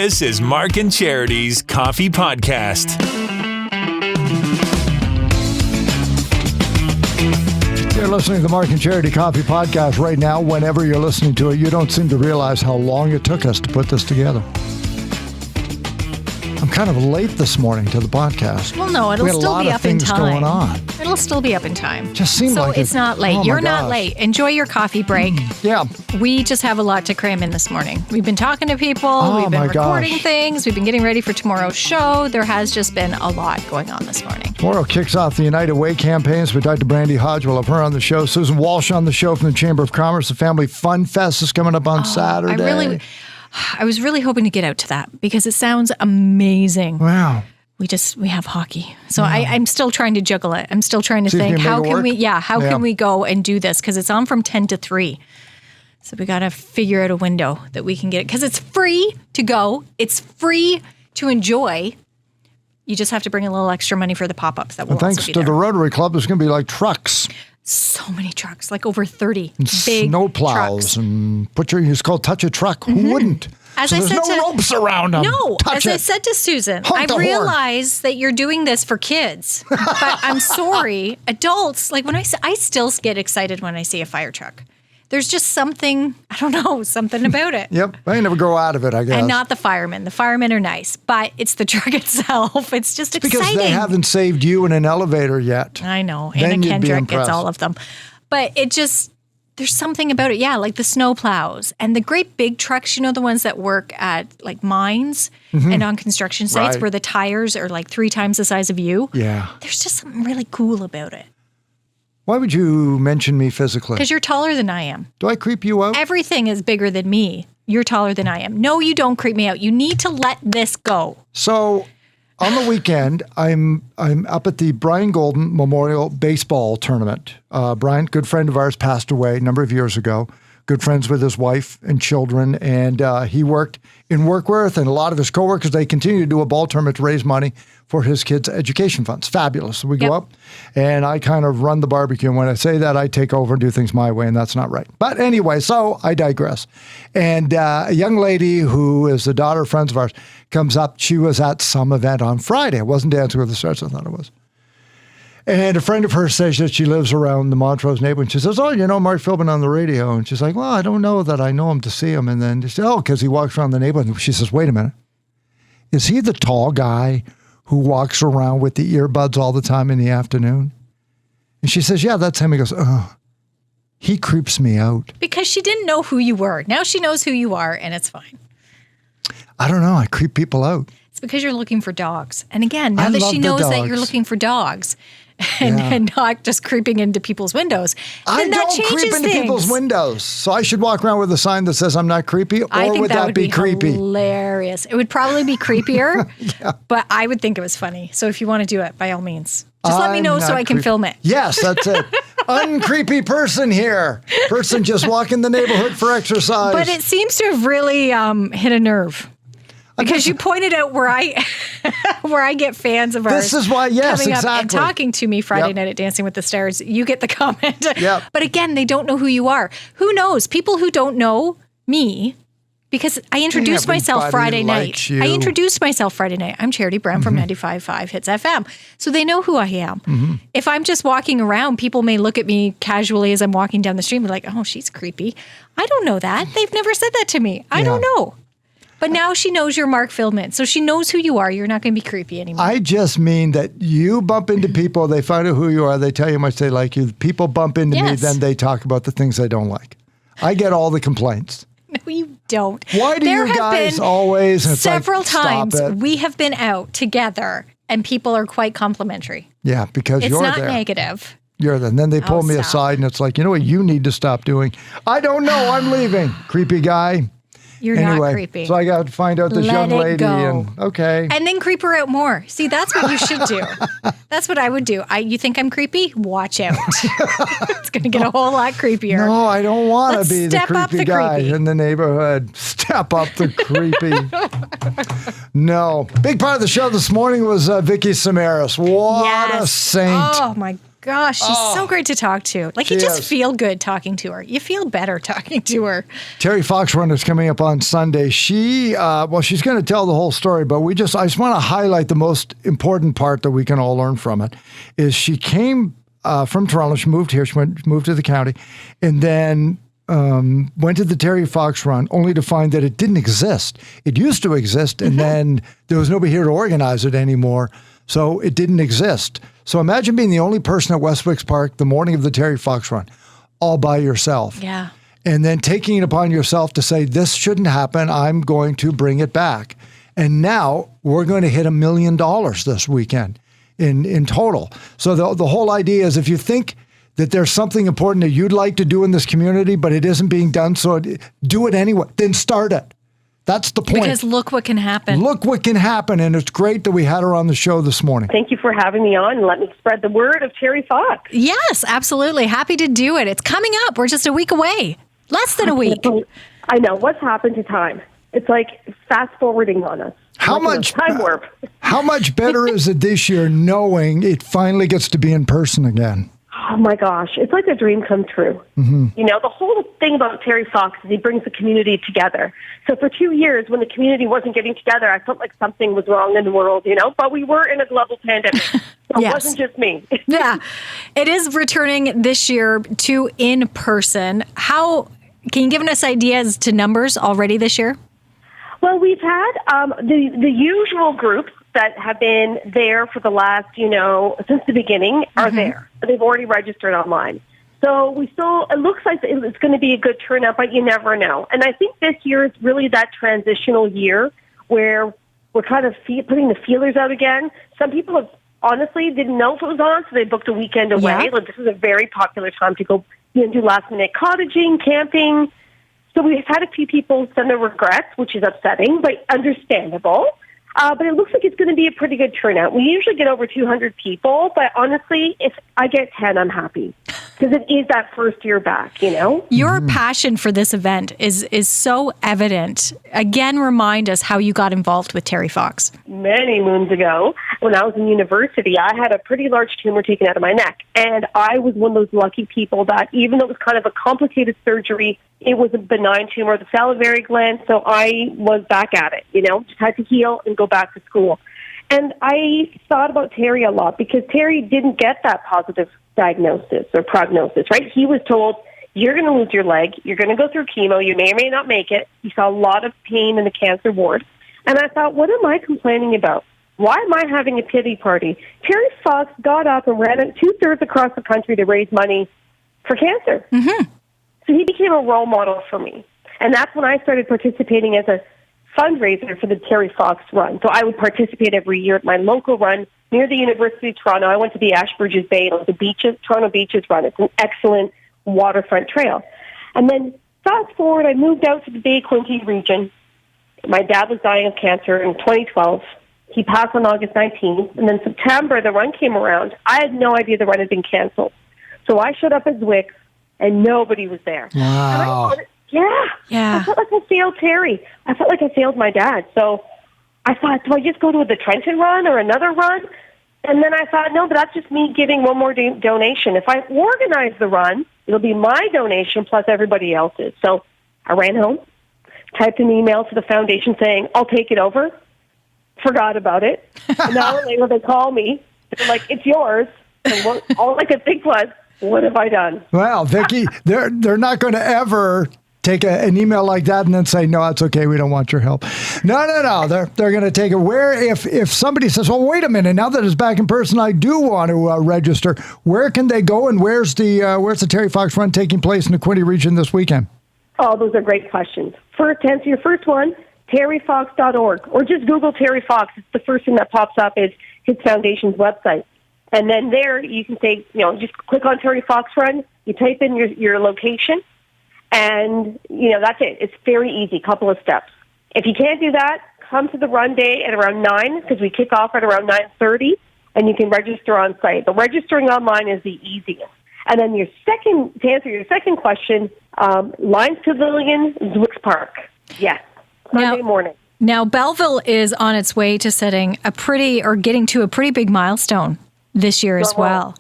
This is Mark and Charity's Coffee Podcast. You're listening to the Mark and Charity Coffee Podcast right now. Whenever you're listening to it, you don't seem to realize how long it took us to put this together. I'm kind of late this morning to the podcast. Well, no, it'll still be up in time. Going on. It'll still be up in time. Just seems like it's not late. Oh, You're not late. Enjoy your coffee break. Yeah. We just have a lot to cram in this morning. We've been talking to people. We've been recording things. We've been getting ready for tomorrow's show. There has just been a lot going on this morning. Tomorrow kicks off the United Way campaigns. We talked to Brandy Hodge. We'll have her on the show. Susan Walsh on the show from the Chamber of Commerce. The Family Fun Fest is coming up on Saturday. I was really hoping to get out to that because it sounds amazing. Wow. We have hockey. So I'm still trying to juggle it. I'm still trying to think, how can we go and do this? Because it's on from 10 to 3. So we got to figure out a window that we can get it. Because it's free to go. It's free to enjoy. You just have to bring a little extra money for the pop-ups. That will also be there. Thanks to the Rotary Club, there's going to be like trucks. So many trucks, like over 30 and big snow plows trucks. And it's called Touch a Truck. Who wouldn't? There's no ropes around them. No, I said to Susan, I realize that you're doing this for kids, but I'm sorry, adults, like when I still get excited when I see a fire truck. There's just something, I don't know, something about it. Yep, I never grow out of it, I guess. And not the firemen. The firemen are nice, but it's the truck itself. It's just exciting. Because they haven't saved you in an elevator yet. I know. Anna Kendrick gets all of them. But there's something about it. Yeah, like the snow plows and the great big trucks, the ones that work at like mines and on construction sites where the tires are like 3 times the size of you. Yeah. There's just something really cool about it. Why would you mention me physically? Because you're taller than I am. Do I creep you out? Everything is bigger than me. You're taller than I am. No, you don't creep me out. You need to let this go. So on the weekend, I'm up at the Brian Golden Memorial Baseball Tournament. Brian, good friend of ours, passed away a number of years ago. Good friends with his wife and children, and he worked in Workworth, and a lot of his coworkers, they continue to do a ball tournament to raise money for his kids' education funds. Fabulous. So we go up, and I kind of run the barbecue. And when I say that, I take over and do things my way, and that's not right. But anyway, so I digress. And a young lady who is the daughter of friends of ours comes up. She was at some event on Friday. It wasn't Dancing with the Stars. I thought it was. And a friend of hers says that she lives around the Montrose neighborhood. And she says, Mark Philbin on the radio. And she's like, well, I don't know that I know him to see him. And then she said, because he walks around the neighborhood. And she says, wait a minute. Is he the tall guy who walks around with the earbuds all the time in the afternoon? And she says, yeah, that's him. He goes, he creeps me out. Because she didn't know who you were. Now she knows who you are, and it's fine. I don't know. I creep people out. It's because you're looking for dogs. And again, now that she knows that you're looking for dogs and not just creeping into people's windows, then that changes creep into things. people's windows. So I should walk around with a sign that says I'm not creepy, or I think would that be creepy? Hilarious. It would probably be creepier, but I would think it was funny. So if you want to do it, by all means, just let me know so I can film it. Yes, that's it. Uncreepy person here. Person just walking the neighborhood for exercise. But it seems to have really hit a nerve. Because you pointed out where I get fans of ours. This is why, yes, coming exactly. up and talking to me Friday night at Dancing with the Stars. You get the comment. Yep. But again, they don't know who you are. Who knows? People who don't know me, because I introduced myself Friday night. You. I introduced myself Friday night. I'm Charity Brown from 95.5 Hits FM. So they know who I am. Mm-hmm. If I'm just walking around, people may look at me casually as I'm walking down the street and be like, oh, she's creepy. I don't know that. They've never said that to me. I don't know. But now she knows you're Mark Philbin, so she knows who you are. You're not going to be creepy anymore. I just mean that you bump into people, they find out who you are, they tell you how much they like you. People bump into me, then they talk about the things they don't like. I get all the complaints. No, you don't. Why do you guys always? And several times we have been out together, and people are quite complimentary. Yeah, because you're there. It's not negative. You're there. And then they pull me aside, and it's like, you know what you need to stop doing? I don't know. I'm leaving. Creepy guy. You're not creepy. So I got to find out this young lady. And then creep her out more. See, that's what you should do. That's what I would do. You think I'm creepy? Watch out. It's going to get a whole lot creepier. No, I don't want to be the creepy guy in the neighborhood. Step up the creepy. No. Big part of the show this morning was Vicky Samaras. What a saint. Oh, my gosh, she's so great to talk to. Like, you just feel good talking to her. You feel better talking to her. Terry Fox Run is coming up on Sunday. She's going to tell the whole story, but I just want to highlight the most important part that we can all learn from it. Is she came from Toronto. She moved here. She moved to the county, and then went to the Terry Fox Run, only to find that it didn't exist. It used to exist, and then there was nobody here to organize it anymore, so it didn't exist. So imagine being the only person at Westwick's Park the morning of the Terry Fox Run, all by yourself. Yeah. And then taking it upon yourself to say, this shouldn't happen, I'm going to bring it back. And now we're going to hit $1 million this weekend in total. So the whole idea is, if you think that there's something important that you'd like to do in this community, but it isn't being done, so do it anyway, then start it. That's the point. Because look what can happen. Look what can happen, and it's great that we had her on the show this morning. Thank you for having me on, and let me spread the word of Terry Fox. Yes, absolutely. Happy to do it. It's coming up. We're just a week away. Less than a week. I know. What's happened to time? It's like fast-forwarding on us. How much time warp? How much better is it this year knowing it finally gets to be in person again? Oh, my gosh. It's like a dream come true. Mm-hmm. You know, the whole thing about Terry Fox is he brings the community together. So for 2 years, when the community wasn't getting together, I felt like something was wrong in the world, but we were in a global pandemic. So It wasn't just me. Yeah. It is returning this year to in person. How can you give us ideas to numbers already this year? Well, we've had the usual groups that have been there for the last, since the beginning are there. They've already registered online. So it looks like it's going to be a good turnout, but you never know. And I think this year is really that transitional year where we're kind of putting the feelers out again. Some people have honestly didn't know if it was on, so they booked a weekend away. Yeah. Like, this is a very popular time to go do last-minute cottaging, camping. So we've had a few people send their regrets, which is upsetting, but understandable. But it looks like it's going to be a pretty good turnout. We usually get over 200 people, but honestly, if I get 10, I'm happy. Because it is that first year back, Your passion for this event is so evident. Again, remind us how you got involved with Terry Fox. Many moons ago, when I was in university, I had a pretty large tumor taken out of my neck. And I was one of those lucky people that, even though it was kind of a complicated surgery, it was a benign tumor of the salivary gland, so I was back at it, just had to heal and go back to school. And I thought about Terry a lot because Terry didn't get that positive diagnosis or prognosis, right? He was told, you're going to lose your leg, you're going to go through chemo, you may or may not make it. He saw a lot of pain in the cancer ward. And I thought, what am I complaining about? Why am I having a pity party? Terry Fox got up and ran 2/3 across the country to raise money for cancer. Mm-hmm. So he became a role model for me. And that's when I started participating as a fundraiser for the Terry Fox Run. So I would participate every year at my local run near the University of Toronto. I went to the Ashbridges Bay, the Toronto Beaches Run. It's an excellent waterfront trail. And then fast forward, I moved out to the Bay Quinte region. My dad was dying of cancer in 2012. He passed on August 19th. And then September, the run came around. I had no idea the run had been canceled. So I showed up at Zwick's, and nobody was there. Wow. Yeah. I felt like I failed Terry. I felt like I failed my dad. So I thought, do I just go to the Trenton run or another run? And then I thought, no, but that's just me giving one more donation. If I organize the run, it'll be my donation plus everybody else's. So I ran home, typed an email to the foundation saying, I'll take it over. Forgot about it. An hour later, they call me. They're like, it's yours. And all I could think was, what have I done? Well, Vicki, they're not going to ever take an email like that and then say, no, it's okay, we don't want your help. No. They're going to take it. Where, if somebody says, well, wait a minute, now that it's back in person, I do want to register, where can they go, and where's the Terry Fox Run taking place in the Quinte region this weekend? Oh, those are great questions. First, to answer your first one, terryfox.org, or just Google Terry Fox. It's the first thing that pops up is his foundation's website. And then there you can say, just click on Terry Fox Run, you type in your location, and, that's it. It's very easy, couple of steps. If you can't do that, come to the run day at around 9, because we kick off at around 9:30, and you can register on site. But registering online is the easiest. And then to answer your second question, Lions Pavilion, Zwick's Park. Yes, Sunday morning. Now, Belleville is on its way to getting to a pretty big milestone this year as well.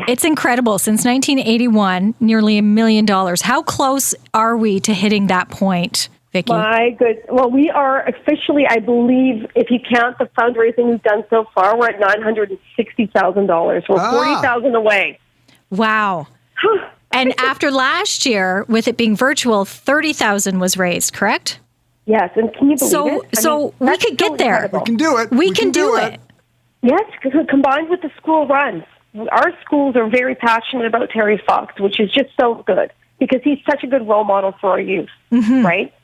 It's incredible. Since 1981, nearly $1 million. How close are we to hitting that point, Vicki? My good. Well, we are officially, I believe, if you count the fundraising we've done so far, we're at $960,000. We're $40,000 away. Wow. And after last year, with it being virtual, $30,000 was raised, correct? Yes, and can you believe it? So we could get there. We can do it. We can do it. Yes, because combined with the school runs, our schools are very passionate about Terry Fox, which is just so good because he's such a good role model for our youth, right?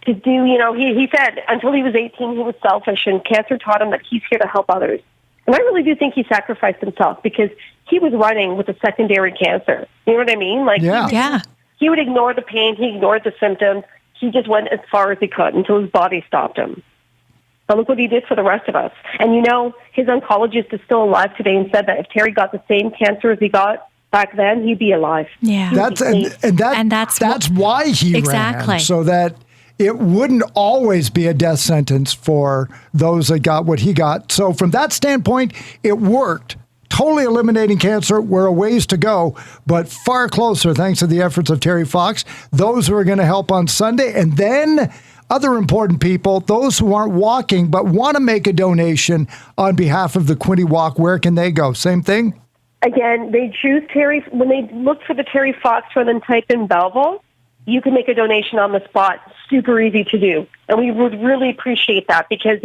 To do, he said until he was 18, he was selfish, and cancer taught him that he's here to help others. And I really do think he sacrificed himself because he was running with a secondary cancer. You know what I mean? He would ignore the pain. He ignored the symptoms. He just went as far as he could until his body stopped him. But look what he did for the rest of us. And his oncologist is still alive today and said that if Terry got the same cancer as he got back then, he'd be alive. Yeah. That's why he ran. So that it wouldn't always be a death sentence for those that got what he got. So from that standpoint, it worked. Totally eliminating cancer. We're a ways to go, but far closer thanks to the efforts of Terry Fox, those who are going to help on Sunday, and then other important people, those who aren't walking but want to make a donation on behalf of the Quinte Walk. Where can they go? Same thing? Again, they choose Terry. When they look for the Terry Fox Run and type in Belleville, you can make a donation on the spot. Super easy to do. And we would really appreciate that because,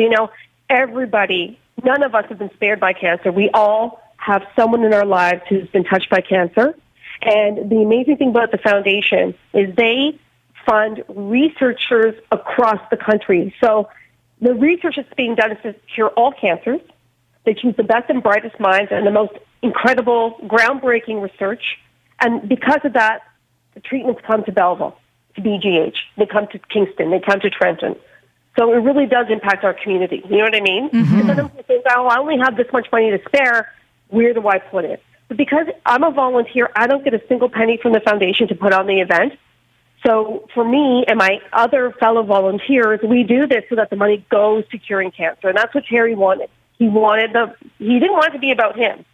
everybody, none of us have been spared by cancer. We all have someone in our lives who's been touched by cancer. And the amazing thing about the foundation is they fund researchers across the country. So the research that's being done is to cure all cancers. They choose the best and brightest minds and the most incredible, groundbreaking research. And because of that, the treatments come to Belleville, to BGH. They come to Kingston. They come to Trenton. So it really does impact our community. You know what I mean? And then people think, I only have this much money to spare. Where do I put it? But because I'm a volunteer, I don't get a single penny from the foundation to put on the event. So for me and my other fellow volunteers, we do this so that the money goes to curing cancer. And that's what Terry wanted. He didn't want it to be about him,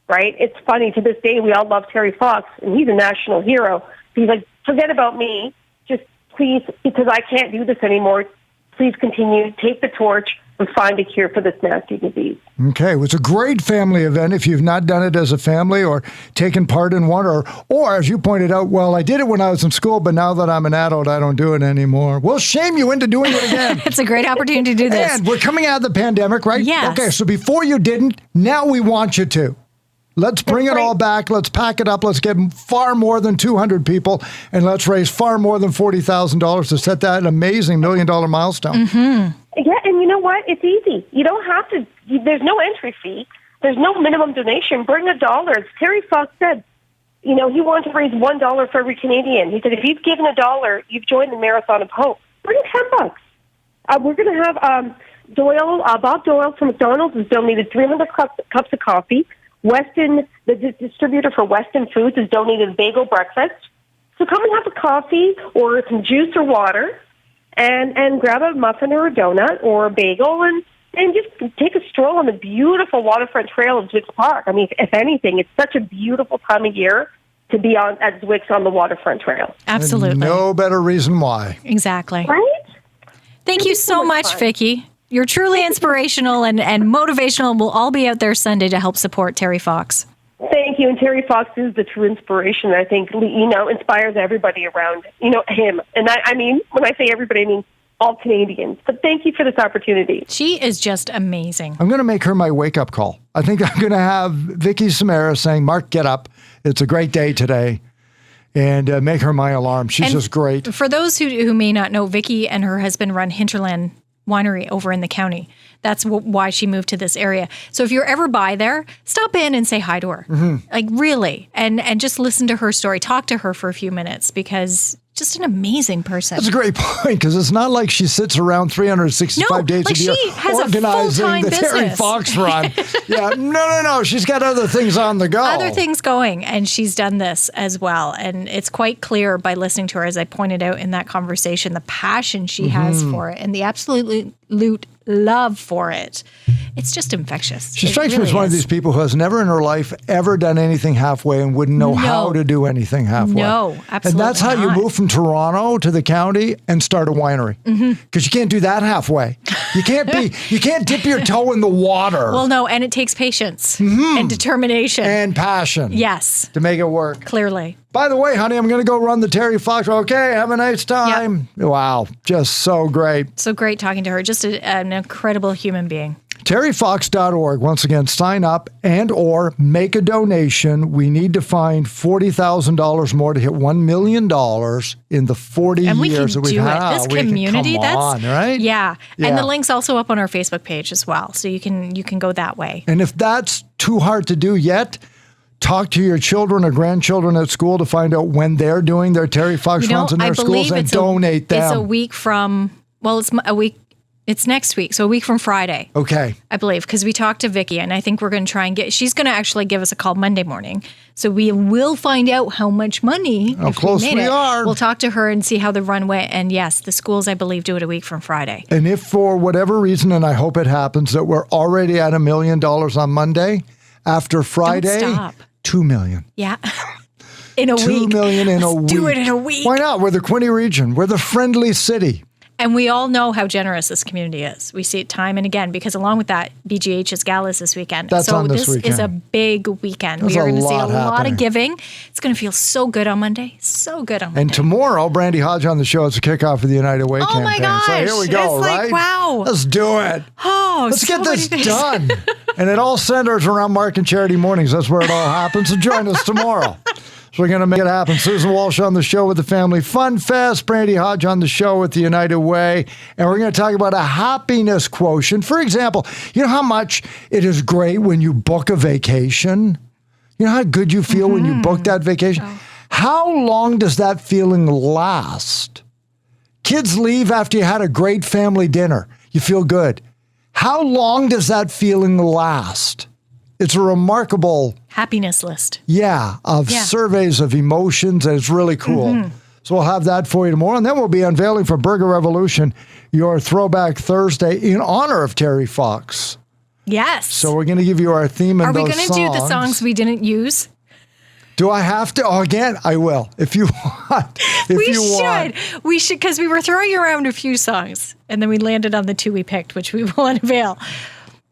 right? It's funny, to this day, we all love Terry Fox, and he's a national hero. He's like, forget about me. Just please, because I can't do this anymore, please continue, take the torch, and find a cure for this nasty disease. Okay, it was a great family event if you've not done it as a family or taken part in one, or as you pointed out, well, I did it when I was in school, but now that I'm an adult, I don't do it anymore. We'll shame you into doing it again. It's a great opportunity to do this. And we're coming out of the pandemic, right? Yes. Okay, so before you didn't, now we want you to. Let's bring it all back. Let's pack it up. Let's get far more than 200 people, and let's raise far more than $40,000 to set that amazing $1 million milestone. Yeah, and you know what? It's easy. You don't have to. There's no entry fee. There's no minimum donation. Bring $1. As Terry Fox said, he wanted to raise $1 for every Canadian. He said, if you've given $1, you've joined the Marathon of Hope. Bring $10. We're going to have Bob Doyle from McDonald's has donated 300 cups of coffee. Weston, the distributor for Weston Foods, has donated a bagel breakfast. So come and have a coffee or some juice or water and grab a muffin or a donut or a bagel and just take a stroll on the beautiful waterfront trail of Zwick's Park. I mean, if anything, it's such a beautiful time of year to be at Zwick's on the waterfront trail. Absolutely. And no better reason why. Exactly. Right? Thank you so much, Vicki. You're truly inspirational and motivational. We'll all be out there Sunday to help support Terry Fox. Thank you. And Terry Fox is the true inspiration, I think, inspires everybody around, him. And I mean, when I say everybody, I mean all Canadians. But thank you for this opportunity. She is just amazing. I'm going to make her my wake-up call. I think I'm going to have Vicki Samara saying, Mark, get up. It's a great day today. And make her my alarm. She's just great. For those who may not know, Vicki and her husband run Hinterland Winery over in the county. That's why she moved to this area. So if you're ever by there, stop in and say hi to her. Like really. And just listen to her story. Talk to her for a few minutes because just an amazing person. That's a great point because it's not like she sits around 365 days a year organizing the Terry Fox Run. Yeah, no. She's got other things on the go. Other things going, and she's done this as well. And it's quite clear by listening to her, as I pointed out in that conversation, the passion she has for it and the absolute love for it. It's just infectious. She strikes me as one of these people who has never in her life ever done anything halfway and wouldn't know how to do anything halfway. No, absolutely And that's how you move from Toronto to the county and start a winery. Because you can't do that halfway. You can't dip your toe in the water. Well, no, and it takes patience and determination. And passion. Yes. To make it work. Clearly. By the way, honey, I'm going to go run the Terry Fox. Okay, have a nice time. Yep. Wow, just so great. So great talking to her. Just an incredible human being. TerryFox.org. Once again, sign up and or make a donation. We need to find $40,000 more to hit $1 million in the 40 years that we've had. This community, right? Yeah. And the link's also up on our Facebook page as well. So you can go that way. And if that's too hard to do yet, talk to your children or grandchildren at school to find out when they're doing their Terry Fox runs in their schools and donate them. It's a week from, it's next week, so a week from Friday. Okay. I believe, because we talked to Vicky, and I think we're going to try and she's going to actually give us a call Monday morning. So we will find out how much money, how close we are. We'll talk to her and see how the run went. And yes, the schools, I believe, do it a week from Friday. And if for whatever reason, and I hope it happens, that we're already at $1 million on Monday, after Friday, don't stop. $2 million. Yeah. In a week. $2 million in a week. Do it in a week. Why not? We're the Quinte region. We're the friendly city. And we all know how generous this community is. We see it time and again, because along with that, BGH's galas this weekend. That's on this weekend. This is a big weekend. We are going to see a lot of giving. It's going to feel so good on Monday. So good on Monday. And tomorrow, Brandy Hodge on the show is a kickoff for the United Way campaign. Oh my gosh. So here we go, it's right? Wow. Let's do it. Oh, let's get this done. And it all centers around Mark and Charity Mornings. That's where it all happens. So join us tomorrow. So we're going to make it happen. Susan Walsh on the show with the Family Fun Fest. Brandy Hodge on the show with the United Way. And we're going to talk about a happiness quotient. For example, you know how much it is great when you book a vacation? You know how good you feel when you book that vacation? Oh. How long does that feeling last? Kids leave after you had a great family dinner. You feel good. How long does that feeling last? It's a remarkable happiness list. Yeah, of surveys of emotions, and it's really cool. So we'll have that for you tomorrow. And then we'll be unveiling for Burger Revolution your Throwback Thursday in honor of Terry Fox. Yes. So we're going to give you our theme and those songs. Are we going to do the songs we didn't use? Do I have to? Oh, again, I will. If you want. We should, because we were throwing around a few songs, and then we landed on the two we picked, which we will unveil.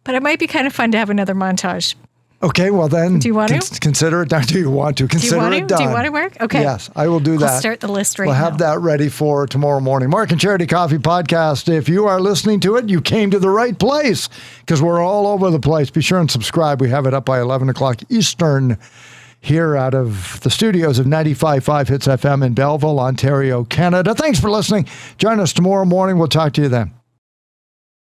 But it might be kind of fun to have another montage. Okay, well then. Do you want to? Consider it done. Do you want to? Consider it done. Do you want to work? Okay. Yes, I will do that. I'll start the list right now. We'll have that ready for tomorrow morning. Mark and Charity Coffee Podcast. If you are listening to it, you came to the right place because we're all over the place. Be sure and subscribe. We have it up by 11 o'clock Eastern here out of the studios of 95.5 Hits FM in Belleville, Ontario, Canada. Thanks for listening. Join us tomorrow morning. We'll talk to you then.